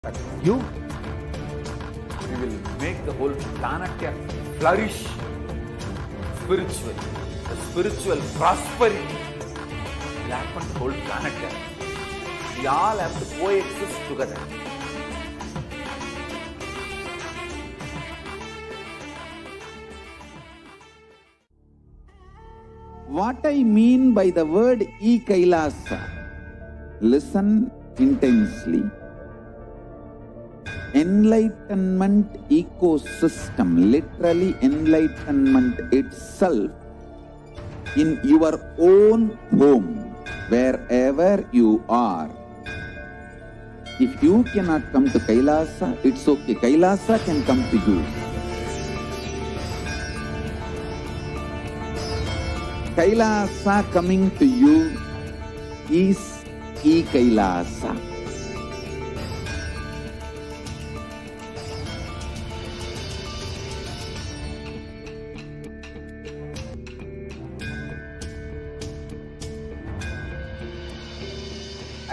you, we will make the whole planet flourish spiritually. The spiritual prosperity will happen to the whole planet. We all have to coexist together. What I mean by the word e-Kailasa, listen intensely. Enlightenment ecosystem, literally enlightenment itself, in your own home, wherever you are. If you cannot come to Kailasa, it's okay. Kailasa can come to you. Kailasa coming to you is e-Kailasa.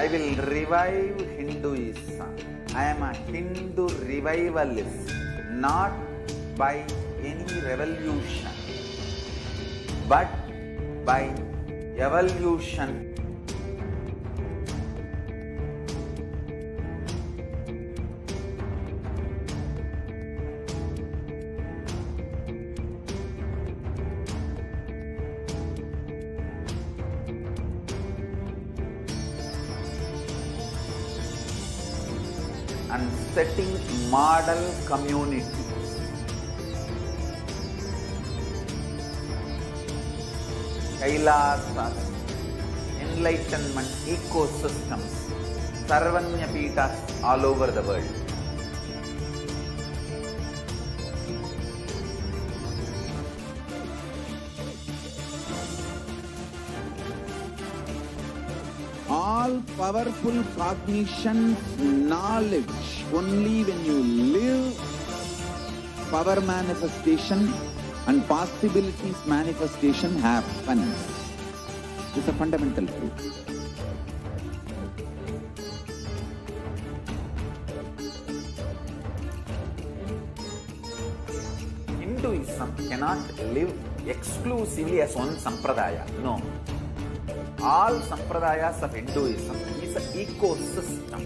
I will revive Hinduism. I am a Hindu revivalist, not by any revolution, but by evolution. And setting model communities. Kailasas, enlightenment ecosystems, Sarvanya Pitas all over the world. All powerful cognition, knowledge, only when you live, power manifestation and possibilities manifestation happens. It's a fundamental truth. Hinduism cannot live exclusively as one sampradaya. No. All sampradayas of Hinduism is an ecosystem.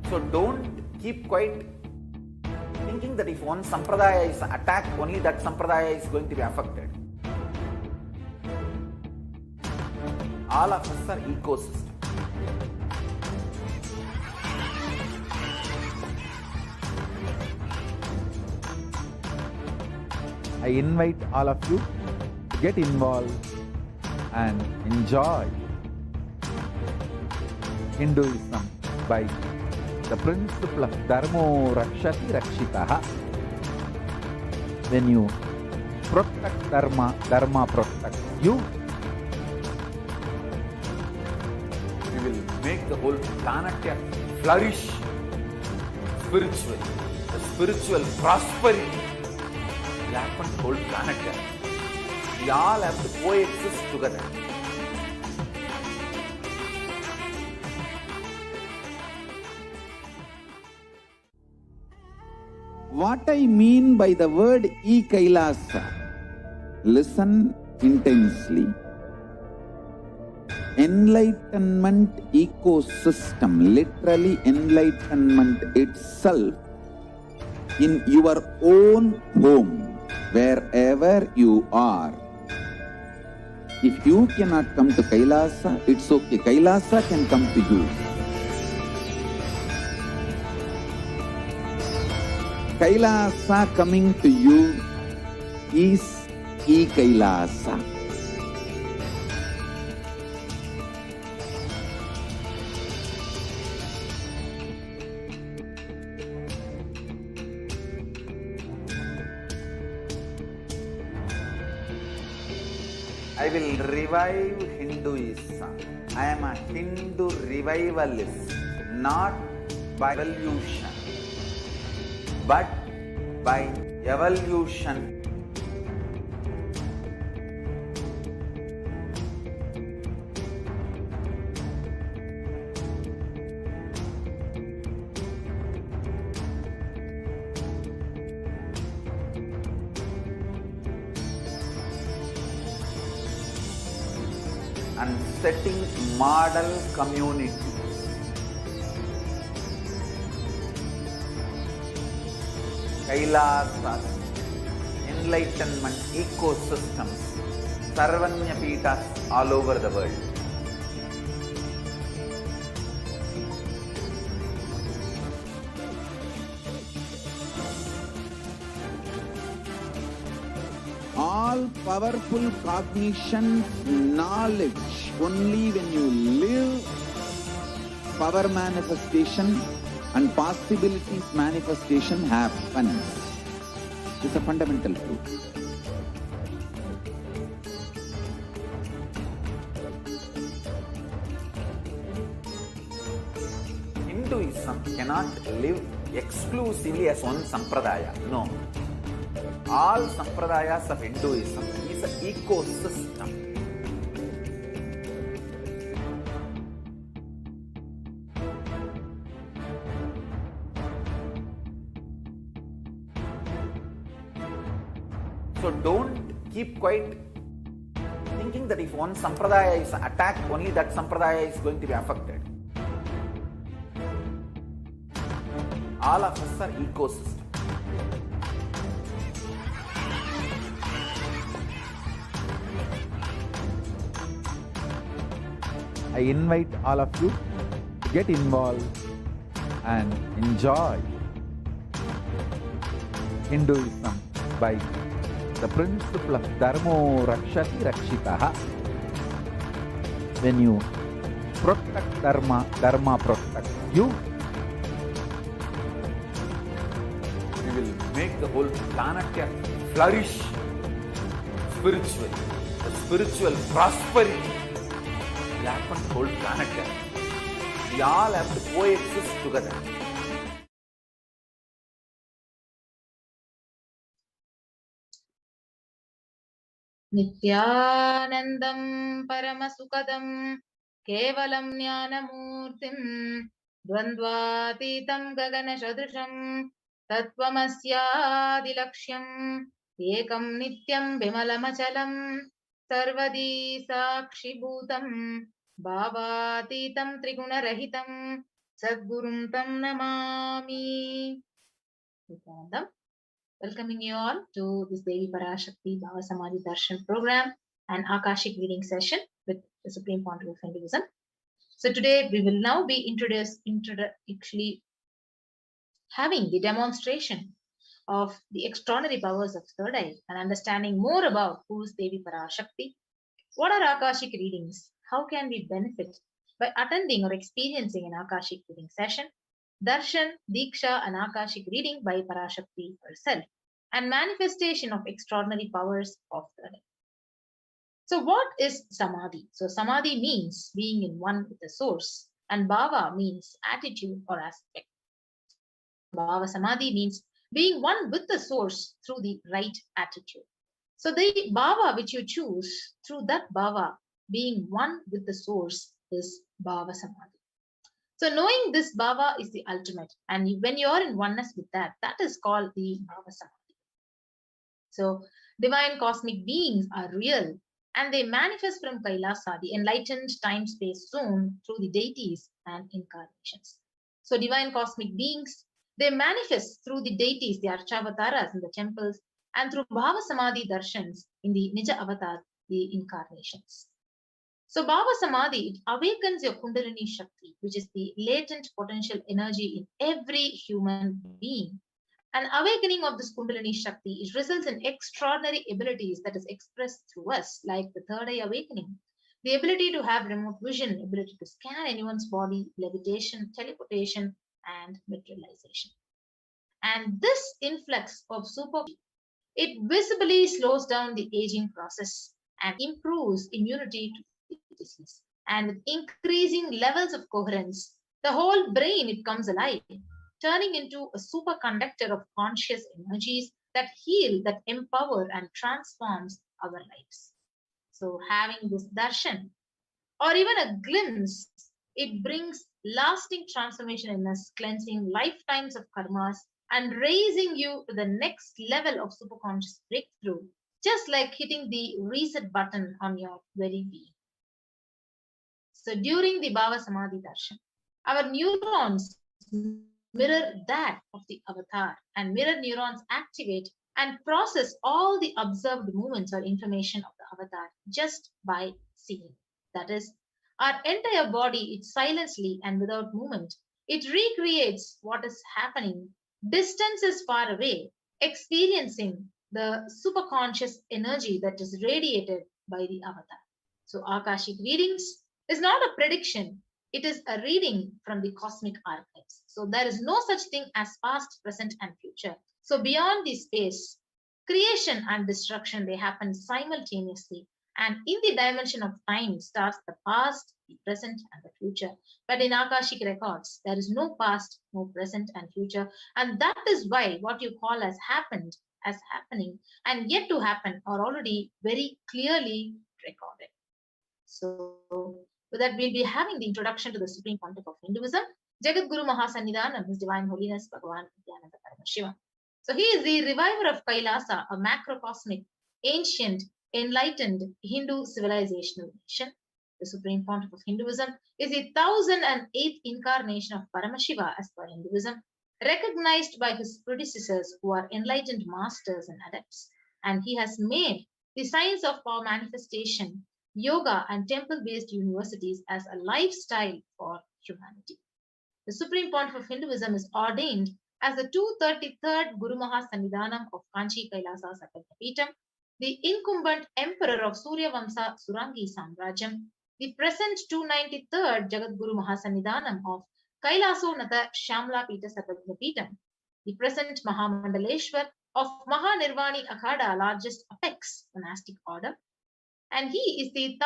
So don't keep quiet thinking that if one sampradaya is attacked, only that sampradaya is going to be affected. All of us are ecosystems. I invite all of you to get involved and enjoy Hinduism by the principle of Dharmo Rakshati Rakshitaha. When you protect Dharma, Dharma protects you. We will make the whole planet flourish spiritually. The spiritual prosperity will happen to the whole planet. We all have to coexist together. What I mean by the word e-Kailasa, listen intensely. Enlightenment ecosystem, literally enlightenment itself, in your own home, wherever you are. If you cannot come to Kailasa, it's okay. Kailasa can come to you. Kailasa coming to you is e-Kailasa. I will revive Hinduism. I am a Hindu revivalist, not by revolution, but by evolution. And setting model community. Kailasa, enlightenment ecosystems, Sarvanya Pitas all over the world. All powerful cognition, knowledge, only when you live, power manifestation and possibilities manifestation happens. It's a fundamental truth. Hinduism cannot live exclusively as one sampradaya. No. All sampradayas of Hinduism is an ecosystem. So don't keep quiet thinking that if one sampradaya is attacked, only that sampradaya is going to be affected. All of us are ecosystem. I invite all of you to get involved and enjoy Hinduism by the principle of Dharmo Rakshati Rakshitaha. When you protect Dharma, Dharma protects you. We will make the whole planet flourish spiritually. The spiritual prosperity will happen to the whole planet. We all have to coexist together. Nithyanandam Paramasukadam Kevalam Jnanamurtim Dvandvatitam Gagana Shadrisham Tattvamasyaadilaksham Ekam Nityam Vimalamachalam Sarvadi Sakshi Bhutam Bhavatitam Trigunarahitam Sadgurum Tam Namami. Nithyanandam, welcoming you all to this daily Parashakti Bhava Samadhi Darshan program and Akashic reading session with the Supreme Pontiff of Hinduism. So today we will now be actually having the demonstration of the extraordinary powers of third eye and understanding more about who is Devi Parashakti. What are Akashic readings? How can we benefit by attending or experiencing an Akashic reading session? Darshan, Diksha and Akashic reading by Parashakti herself, and manifestation of extraordinary powers of third eye. So what is Samadhi? So Samadhi means being in one with the source, and Bhava means attitude or aspect. Bhava Samadhi means being one with the source through the right attitude. So the Bhava which you choose, through that Bhava, being one with the source, is Bhava Samadhi. So knowing this Bhava is the ultimate, and when you are in oneness with that, that is called the Bhava Samadhi. So divine cosmic beings are real, and they manifest from Kailasa, the enlightened time-space zone, through the deities and incarnations. So divine cosmic beings, they manifest through the deities, the Archavataras in the temples, and through Bhava Samadhi darshans in the Nija Avatar, the incarnations. So Bhava Samadhi, it awakens your Kundalini Shakti, which is the latent potential energy in every human being. An awakening of this Kundalini Shakti, it results in extraordinary abilities that is expressed through us, like the third eye awakening, the ability to have remote vision, ability to scan anyone's body, levitation, teleportation, and materialization. And this influx of super, it visibly slows down the aging process and improves immunity to disease. And with increasing levels of coherence, the whole brain, it comes alive, turning into a superconductor of conscious energies that heal, that empower and transforms our lives. So having this darshan or even a glimpse, it brings lasting transformation in us, cleansing lifetimes of karmas and raising you to the next level of superconscious breakthrough, just like hitting the reset button on your very being. So during the Bhava Samadhi Darshan, our neurons mirror that of the avatar, and mirror neurons activate and process all the observed movements or information of the avatar just by seeing. That is, our entire body, it silently and without movement, it recreates what is happening. Distance is far away, experiencing the superconscious energy that is radiated by the avatar. So, Akashic readings is not a prediction, it is a reading from the cosmic archives. So, there is no such thing as past, present, and future. So, beyond the space, creation and destruction, they happen simultaneously. And in the dimension of time starts the past, the present, and the future. But in Akashic records, there is no past, no present, and future. And that is why what you call as happened, as happening, and yet to happen are already very clearly recorded. So, with that, we'll be having the introduction to the Supreme Pontiff of Hinduism, Jagat Guru Mahasannidhanam, His Divine Holiness Bhagavan Nithyananda Paramashivam. So, he is the reviver of Kailasa, a macrocosmic, ancient, enlightened Hindu civilizational nation. The Supreme Pontiff of Hinduism is the 1008th incarnation of Paramashiva as per Hinduism, recognized by his predecessors who are enlightened masters and adepts. And he has made the science of power manifestation, yoga, and temple-based universities as a lifestyle for humanity. The Supreme Pontiff of Hinduism is ordained as the 233rd Guru Mahasannidhanam of Kanchi Kailasa Sakaryapeetam, the incumbent emperor of Surya Vamsa Surangi Samrajam, the present 293rd Jagat Guru Mahasannidhanam of Kailasonatha Shamla Pita Sakaryapeetam, the present Mahamandaleshwar of Mahanirvani Akhada, largest apex monastic order, and he is the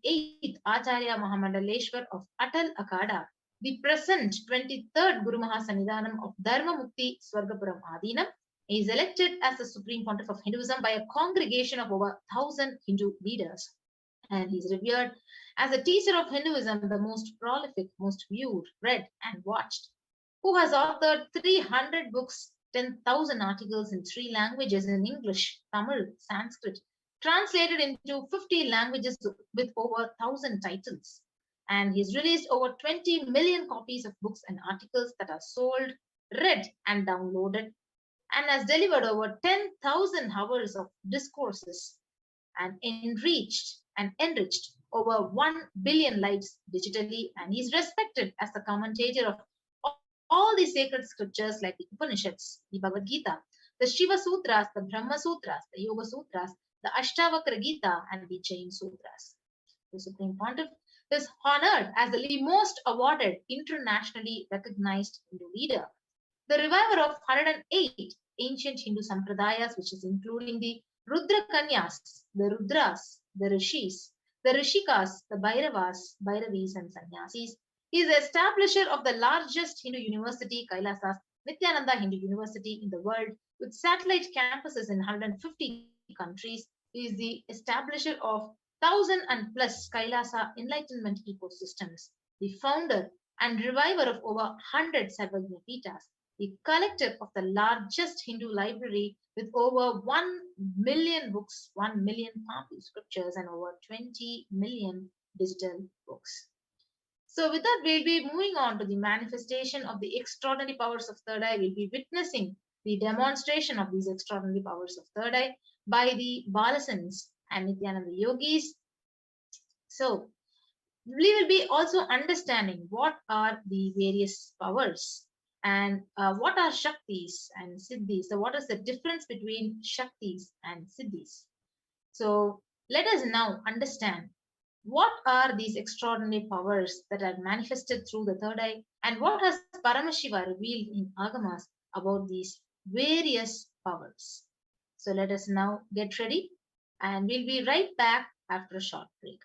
1008th Acharya Mahamandaleshwar of Atal Akhada, the present 23rd Guru Mahasannidhanam of Dharma Mukti Swargapuram Adinam. He is elected as the Supreme Pontiff of Hinduism by a congregation of over 1,000 Hindu leaders. And he is revered as a teacher of Hinduism, the most prolific, most viewed, read, and watched, who has authored 300 books, 10,000 articles in 3 languages in English, Tamil, Sanskrit, translated into 50 languages with over 1,000 titles. And he's released over 20 million copies of books and articles that are sold, read, and downloaded, and has delivered over 10,000 hours of discourses and enriched over 1 billion lives digitally. And he's respected as the commentator of all the sacred scriptures like the Upanishads, the Bhagavad Gita, the Shiva Sutras, the Brahma Sutras, the Yoga Sutras, the Ashtavakra Gita, and the Jain Sutras. The Supreme Pontiff is honored as the most awarded, internationally recognized Hindu leader, the reviver of 108 ancient Hindu sampradayas, which is including the Rudra Kanyas, the Rudras, the Rishis, the Rishikas, the Bhairavas, Bhairavis, and Sannyasis. He is the establisher of the largest Hindu university, Kailasa's Nithyananda Hindu University in the world, with satellite campuses in 150 countries. He is the establisher of 1,000 and plus Kailasa enlightenment ecosystems, the founder and reviver of over 100 Sarvajna Pitas, the collector of the largest Hindu library with over 1 million books, 1 million Pali scriptures, and over 20 million digital books. So with that, we'll be moving on to the manifestation of the extraordinary powers of third eye. We'll be witnessing the demonstration of these extraordinary powers of third eye by the Balasans and Nithyananda yogis. So we will be also understanding what are the various powers and what are Shaktis and Siddhis. So what is the difference between Shaktis and Siddhis? So let us now understand what are these extraordinary powers that are manifested through the third eye, and what has Paramashiva revealed in Agamas about these various powers. So let us now get ready, and we'll be right back after a short break.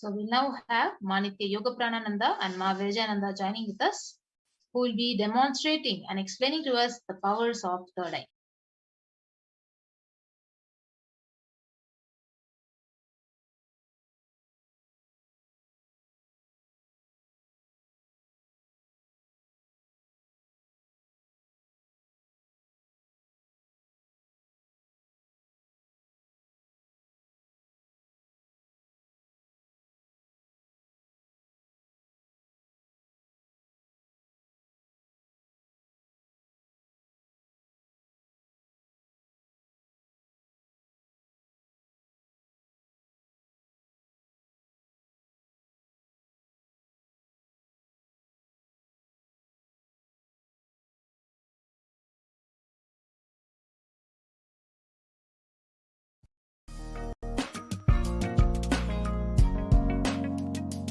So we now have Manitya Yoga Pranananda and Ma Virajananda joining with us, who will be demonstrating and explaining to us the powers of third eye.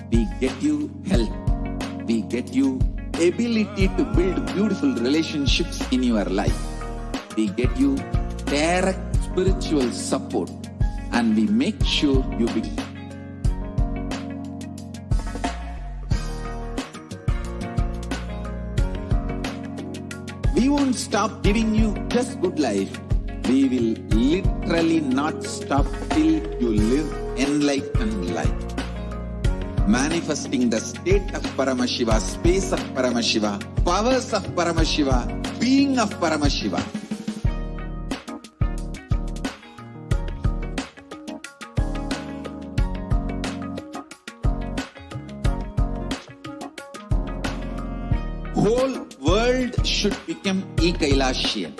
We get you health. We get you ability to build beautiful relationships in your life. We get you direct spiritual support, and we make sure you be. We won't stop giving you just good life. We will literally not stop till you live enlightened life. Manifesting the state of Paramashiva, space of Paramashiva, powers of Paramashiva, being of Paramashiva. Whole world should become Ekailashian.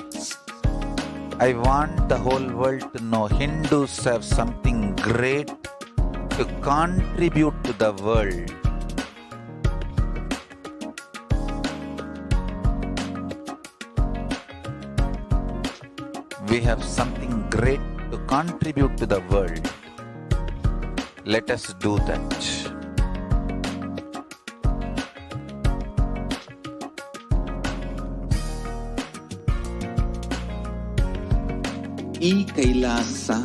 I want the whole world to know Hindus have something great to contribute to the world. We have something great to contribute to the world. Let us do that. E-Kailasa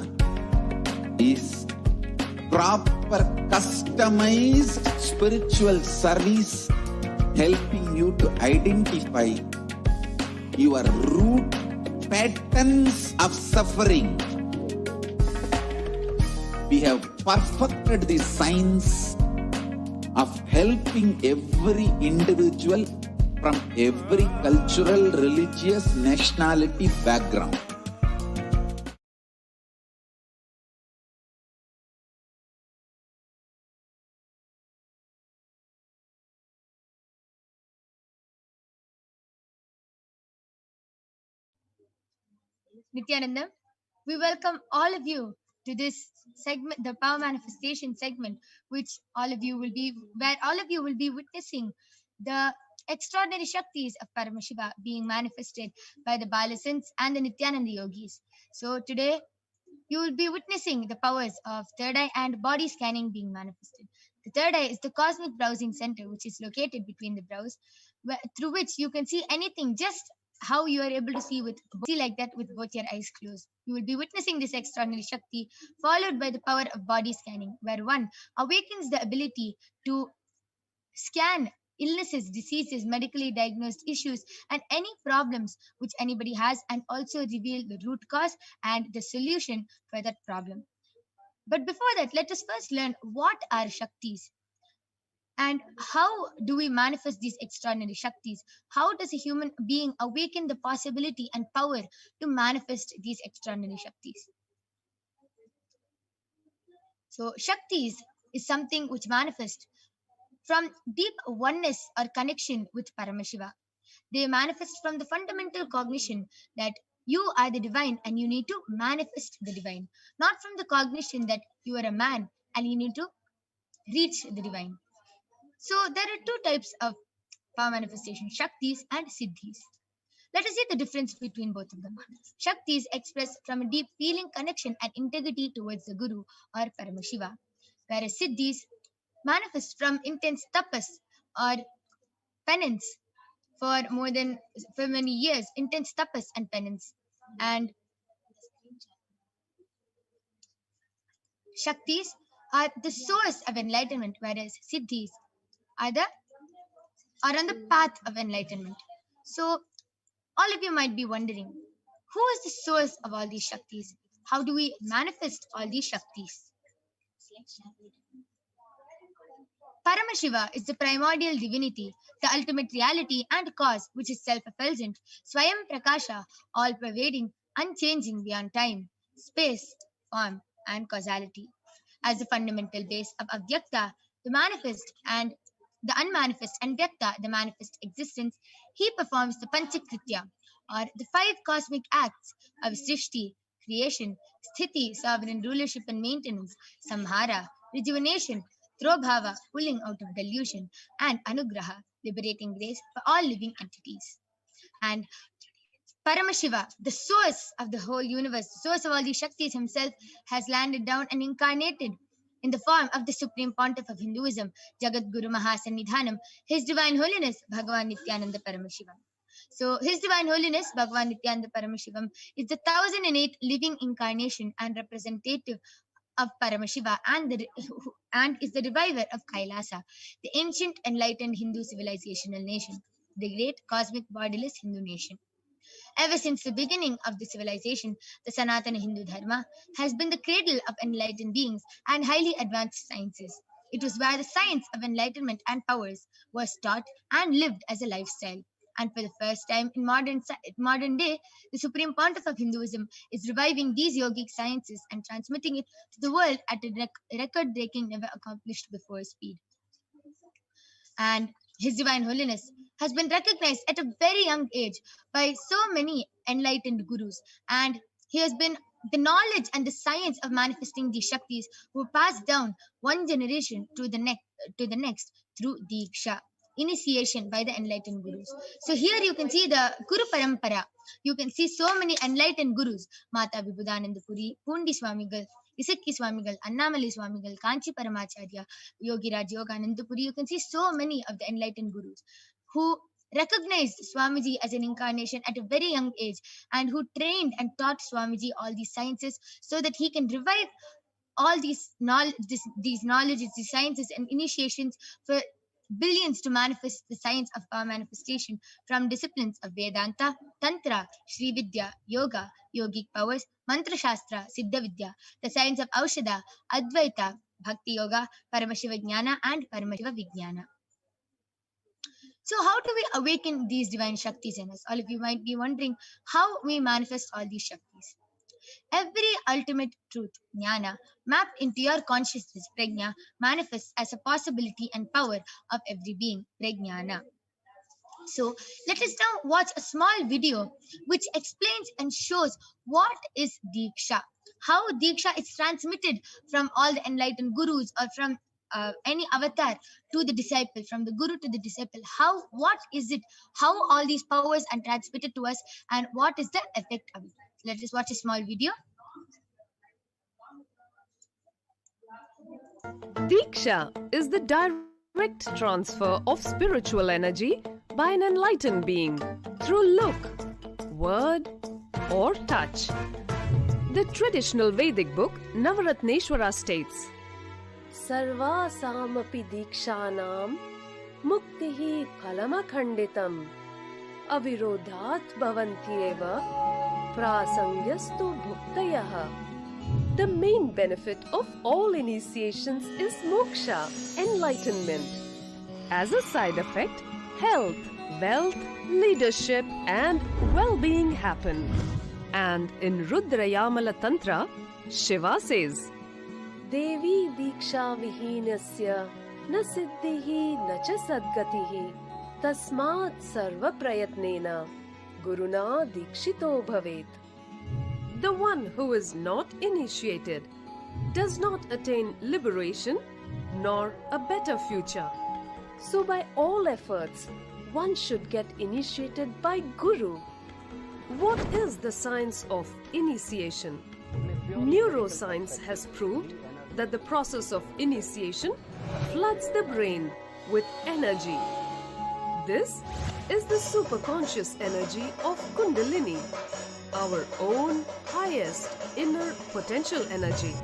is proper customized spiritual service helping you to identify your root patterns of suffering. We have perfected the science of helping every individual from every cultural, religious, nationality background. Nithyananda, we welcome all of you to this segment, the Power Manifestation segment, which where all of you will be witnessing the extraordinary Shaktis of Paramashiva being manifested by the Balasants and the Nityananda Yogis. So today, you will be witnessing the powers of third eye and body scanning being manifested. The third eye is the cosmic browsing center, which is located between the brows, through which you can see anything just how you are able to see like that with both your eyes closed. You will be witnessing this extraordinary Shakti, followed by the power of body scanning, where one awakens the ability to scan illnesses, diseases, medically diagnosed issues, and any problems which anybody has, and also reveal the root cause and the solution for that problem. But before that, let us first learn what are Shaktis and how do we manifest these extraordinary Shaktis. How does a human being awaken the possibility and power to manifest these extraordinary Shaktis? So, Shaktis is something which manifests from deep oneness or connection with Paramashiva. They manifest from the fundamental cognition that you are the divine and you need to manifest the divine, not from the cognition that you are a man and you need to reach the divine. So there are two types of power manifestation, Shaktis and Siddhis. Let us see the difference between both of them. Shaktis express from a deep feeling, connection, and integrity towards the Guru or Paramashiva, whereas Siddhis manifest from intense tapas or penance for many years, intense tapas and penance. And Shaktis are the source of enlightenment, whereas siddhis are on the path of enlightenment. So all of you might be wondering, who is the source of all these shaktis? How do we manifest all these shaktis? Paramashiva is the primordial divinity, the ultimate reality and cause, which is self-effulgent, Swayam Prakasha, all-pervading, unchanging beyond time, space, form, and causality. As the fundamental base of Avyakta, the manifest and the unmanifest, and Vyakta, the manifest existence, he performs the Panchakritya, or the 5 cosmic acts of Srishti, creation, Sthiti, sovereign rulership and maintenance, Samhara, rejuvenation, Trobhava, pulling out of delusion, and Anugraha, liberating grace for all living entities. And Paramashiva, the source of the whole universe, the source of all these Shaktis himself, has landed down and incarnated in the form of the Supreme Pontiff of Hinduism, Jagat Guru Mahasannidhanam, His Divine Holiness, Bhagavan Nithyananda Paramashivam. So, His Divine Holiness, Bhagavan Nithyananda Paramashivam, is the 1008th living incarnation and representative of Paramashiva and is the reviver of Kailasa, the ancient enlightened Hindu civilizational nation, the great cosmic bodiless Hindu nation. Ever since the beginning of the civilization, the Sanatana Hindu Dharma has been the cradle of enlightened beings and highly advanced sciences. It was where the science of enlightenment and powers was taught and lived as a lifestyle. And for the first time in modern day, the Supreme Pontiff of Hinduism is reviving these yogic sciences and transmitting it to the world at a record-breaking, never accomplished before speed. And His Divine Holiness has been recognized at a very young age by so many enlightened gurus, and he has been the knowledge and the science of manifesting these Shaktis were passed down one generation to the next through Diksha, initiation by the enlightened gurus. So here you can see the Guru Parampara. You can see so many enlightened gurus: Mata Vibhudananda Puri, Pundi Swamigal, Isakki Swamigal, Annamali Swamigal, Kanchi Paramacharya, Yogi Raj Yogananda Puri. You can see so many of the enlightened gurus who recognized Swamiji as an incarnation at a very young age and who trained and taught Swamiji all these sciences so that he can revive all these knowledges, these sciences and initiations for billions to manifest the science of power manifestation from disciplines of Vedanta, Tantra, Sri Vidya, Yoga, Yogic powers, Mantra Shastra, Siddha Vidya, the science of Aushadha, Advaita, Bhakti Yoga, Paramashiva Jnana, and Paramashiva Vijnana. So how do we awaken these divine Shaktis in us? All of you might be wondering how we manifest all these Shaktis. Every ultimate truth, jnana, mapped into your consciousness, prajna, manifests as a possibility and power of every being, prajnana. So let us now watch a small video which explains and shows what is Diksha, how Diksha is transmitted from all the enlightened gurus or from any avatar to the disciple, from the guru to the disciple. What is it? How all these powers are transmitted to us, and what is the effect of it? Let us watch a small video. Diksha is the direct transfer of spiritual energy by an enlightened being through look, word, or touch. The traditional Vedic book Navaratneshwara states, Sarvasamapi dikshanam muktihi phalamakhanditam avirodhat bhavantyeva prasangyastu bhuktayaha. The main benefit of all initiations is moksha, enlightenment. As a side effect, health, wealth, leadership, and well-being happen. And in Rudrayamala Tantra, Shiva says, Devi diksha vihinasya na siddhihi na cha sadgatihi tasmat sarva prayatnena guruna dikshito bhavet. The one who is not initiated does not attain liberation nor a better future. So by all efforts, one should get initiated by Guru. What is the science of initiation? Neuroscience has proved that the process of initiation floods the brain with energy. This is the superconscious energy of Kundalini, our own highest inner potential energy.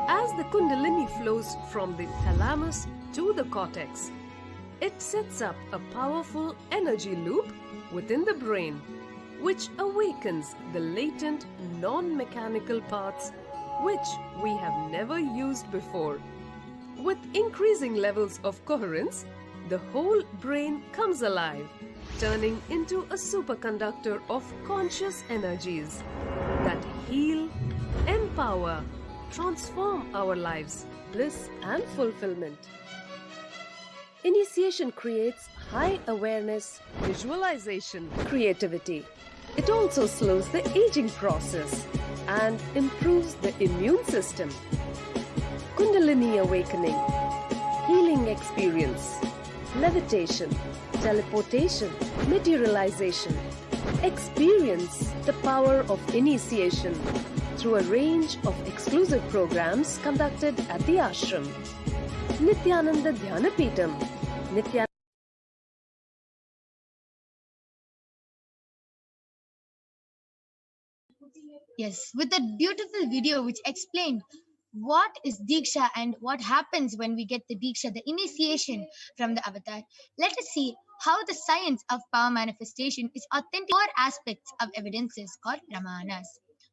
As the Kundalini flows from the thalamus to the cortex, it sets up a powerful energy loop within the brain, which awakens the latent non-mechanical parts which we have never used before. With increasing levels of coherence, the whole brain comes alive, turning into a superconductor of conscious energies that heal, empower, transform our lives, bliss and fulfillment. Initiation creates high awareness, visualization, creativity. It also slows the aging process and improves the immune system. Kundalini awakening, healing experience, levitation, teleportation, materialization. Experience the power of initiation through a range of exclusive programs conducted at the ashram. Nithyananda Dhyanapitham. Yes, with a beautiful video which explained what is Diksha and what happens when we get the Diksha, the initiation from the avatar. Let us see how the science of power manifestation is authentic four aspects of evidences or pramanas.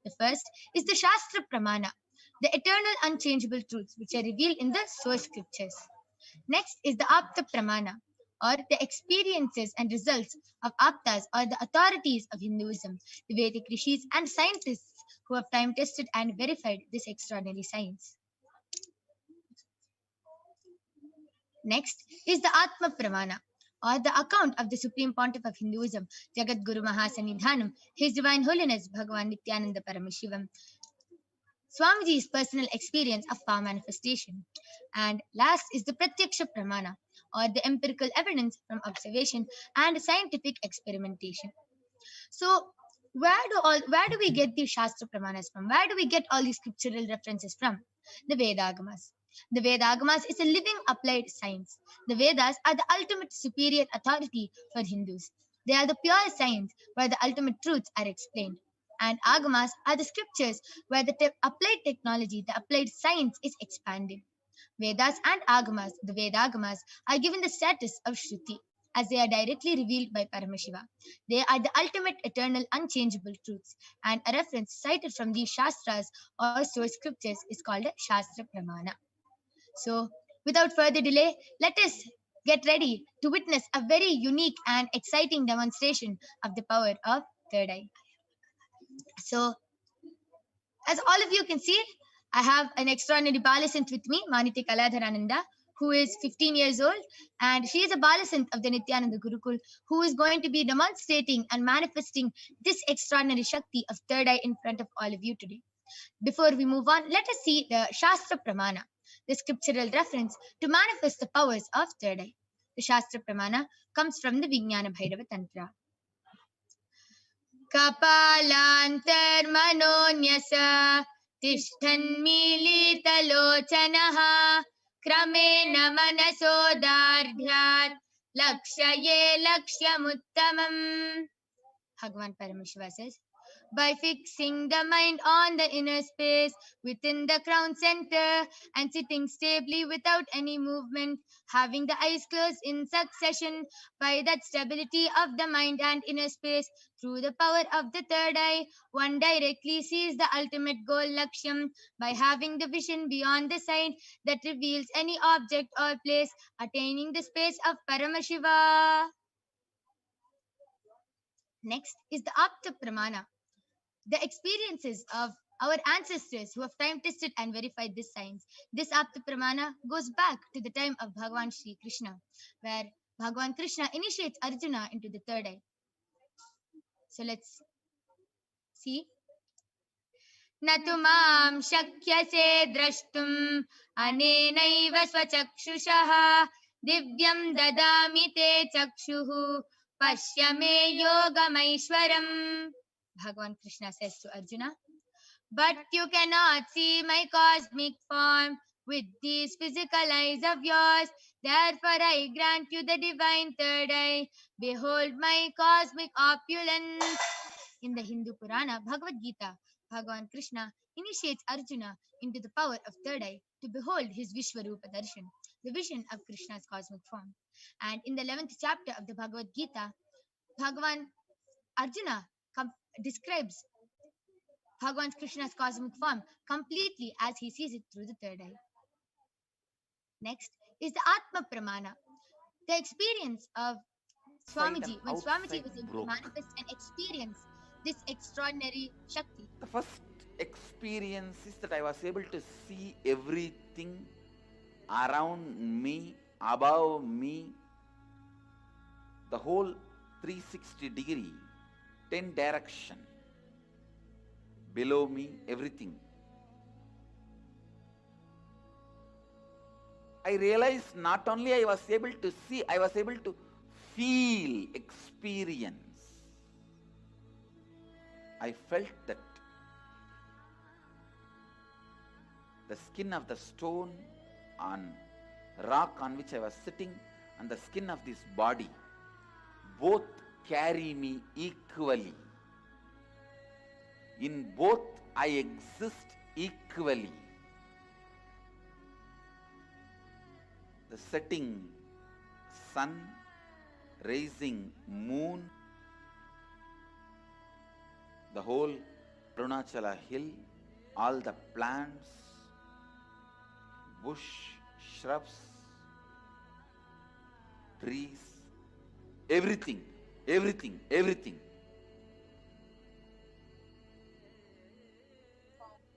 The first is the Shastra Pramana, the eternal unchangeable truths which are revealed in the source scriptures. Next is the Apta Pramana, or the experiences and results of Aptas, or the authorities of Hinduism, the Vedic rishis and scientists who have time tested and verified this extraordinary science. Next is the Atma Pramana, or the account of the Supreme Pontiff of Hinduism, Jagat Guru Mahasanidhanam, His Divine Holiness Bhagavan Nithyananda Paramashivam, Swamiji's personal experience of power manifestation. And last is the Pratyaksha Pramana, or the empirical evidence from observation and scientific experimentation. So, where do we get these Shastra Pramanas from? Where do we get all these scriptural references from? The Vedagamas. The Vedagamas is a living applied science. The Vedas are the ultimate superior authority for Hindus. They are the pure science where the ultimate truths are explained. And Agamas are the scriptures where the applied technology, the applied science is expanded. Vedas and Agamas, the Vedagamas, are given the status of Shruti, as they are directly revealed by Paramashiva. They are the ultimate, eternal, unchangeable truths, and a reference cited from these Shastras or source scriptures is called a Shastra Pramana. So, without further delay, let us get ready to witness a very unique and exciting demonstration of the power of third eye. So, as all of you can see, I have an extraordinary Balasant with me, Maniti Kaladharananda, who is 15 years old, and she is a Balasant of the Nithyananda Gurukul, who is going to be demonstrating and manifesting this extraordinary Shakti of third eye in front of all of you today. Before we move on, let us see the Shastra Pramana, the scriptural reference to manifest the powers of third eye. The Shastra Pramana comes from the Vijnana Bhairava Tantra. Kapalantarmanonyasa tishthanmilitalochanaha क्रमेण मनसोदार्ढ्यात् लक्ष्ये लक्ष्यमुत्तमम्. Bhagavan Paramashiva says, by fixing the mind on the inner space within the crown center and sitting stably without any movement, having the eyes closed in succession, by that stability of the mind and inner space, through the power of the third eye, one directly sees the ultimate goal Lakshyam by having the vision beyond the sight that reveals any object or place, attaining the space of Paramashiva. Next is the Apta Pramana, the experiences of our ancestors who have time tested and verified this science. This Apta Pramana goes back to the time of Bhagavan Shri Krishna, where Bhagavan Krishna initiates Arjuna into the third eye. So let's see. Natu mam shakyase drashtum anenaiva swachakshushaha divyam dadami te chakshuhu pashyame yogamaishwaram. Bhagavan Krishna says to Arjuna, but you cannot see my cosmic form with these physical eyes of yours. Therefore I grant you the divine third eye. Behold my cosmic opulence. In the Hindu Purana, Bhagavad Gita, Bhagavan Krishna initiates Arjuna into the power of third eye to behold his Vishwarupa Darshan, the vision of Krishna's cosmic form. And in the 11th chapter of the Bhagavad Gita, Bhagavan Arjuna describes Bhagavan Krishna's cosmic form completely as he sees it through the third eye. Next is the Atma Pramana, the experience of Swamiji, when Swamiji was able to broke. manifest and experience this extraordinary Shakti. The first experience is that I was able to see everything around me, above me, the whole 360 degree, 10 direction, below me, everything. I realized not only I was able to see, I was able to feel, experience. I felt that the skin of the stone on rock on which I was sitting and the skin of this body both carry me equally. In both I exist equally. The setting sun, rising moon, the whole Arunachala hill, all the plants, bush, shrubs, trees, everything, everything, everything.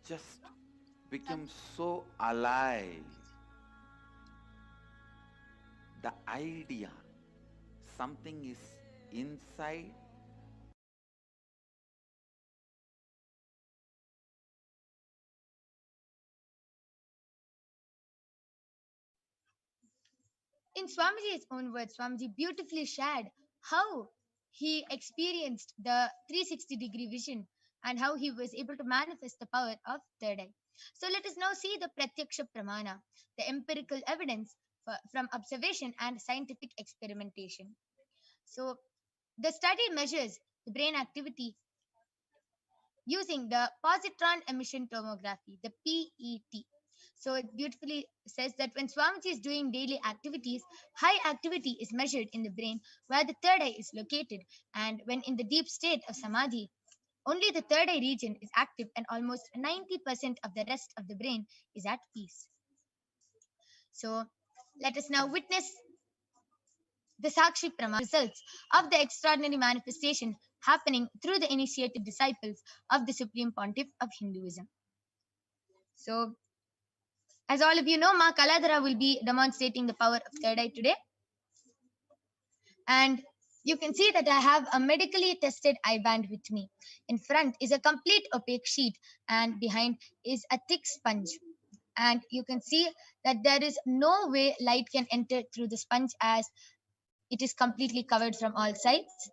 Just became so alive. The idea, something is inside. In Swamiji's own words, Swamiji beautifully shared how he experienced the 360-degree vision and how he was able to manifest the power of third eye. So let us now see the Pratyaksha Pramana, the empirical evidence from observation and scientific experimentation. So the study measures the brain activity using the positron emission tomography, the PET. So it beautifully says that when Swamiji is doing daily activities, high activity is measured in the brain where the third eye is located. And when in the deep state of Samadhi, only the third eye region is active and almost 90% of the rest of the brain is at peace. So let us now witness the Sakshi Pramana results of the extraordinary manifestation happening through the initiated disciples of the Supreme Pontiff of Hinduism. So, as all of you know, Ma Kaladhara will be demonstrating the power of third eye today. And you can see that I have a medically tested eye band with me. In front is a complete opaque sheet and behind is a thick sponge. And you can see that there is no way light can enter through the sponge as it is completely covered from all sides.